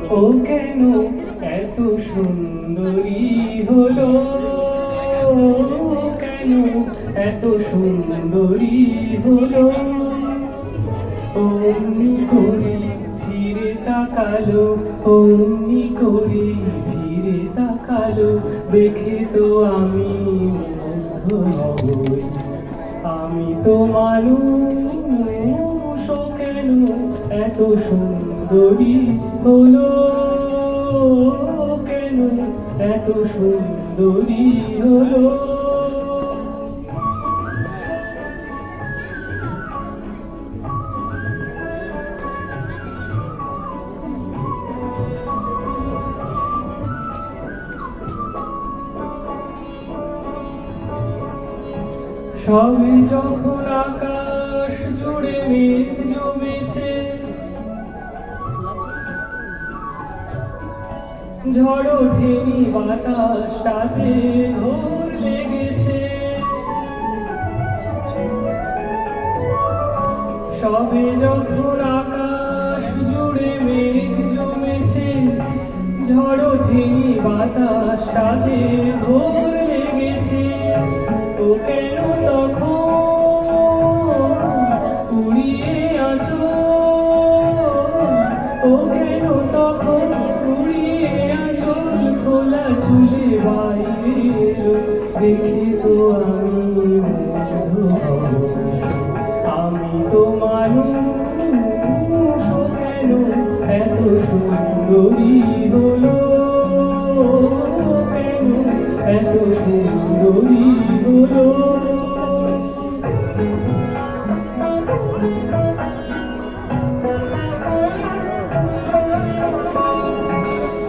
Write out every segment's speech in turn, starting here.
ও কেন এত সুন্দরী হলো, কেন এত সুন্দরী হলো। অমনি করে ফিরে তাকালো, অমনি করে ফিরে তাকালো, দেখে তো আমি মুগ্ধ হবই। আমি তো মানুষ, ও কেন এত সুন্দরী হলো, কেন এত সুন্দরী হলো। সবে যখন আকাশ জুড়ে মেঘ জমেছে, ঝড় ওঠেনি বাতাসটাতে ঘোর লেগেছে। সবে যখন আকাশ জুড়ে মেঘ জমেছে, ঝড় ওঠেনি বাতাসটাতে ঘোর লেগেছে। ও কেন তখন কুড়িয়ে আছো, ও কেন তখন কুড়িয়ে আছো, খোলা চুলে বাইরে এলো, দেখে তো আমি মুগ্ধ হব। আমি তো মানুষ, ও কেন এত সুন্দরী হলো, কেন এত সুন্দরী হলো।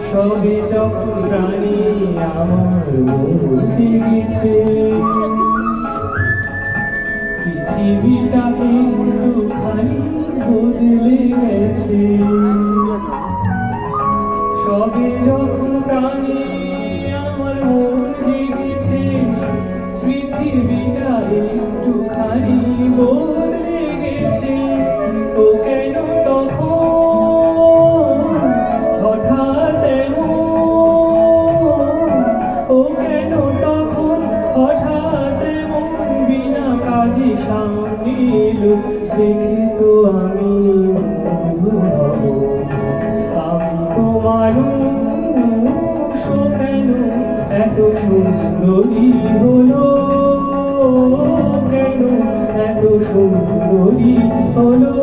সবে যখন প্রাণী আমার মন জেগেছে, পৃথিবীটা একটুখানি বদলে গেছে। সবে যখন প্রাণী আমার মন জেগেছে, পৃথিবীটা একটুখানি বদলে গেছে। ও কেন তখন হঠাৎ এমন, ও কেন তখন হঠাৎ এমন বিনা কাজে সামনে এলো, দেখে তো আমি মুগ্ধ হব। আমি তো মানুষ, ও কেন এত সুন্দরী হলো, কেন এত সুন্দরী হলো।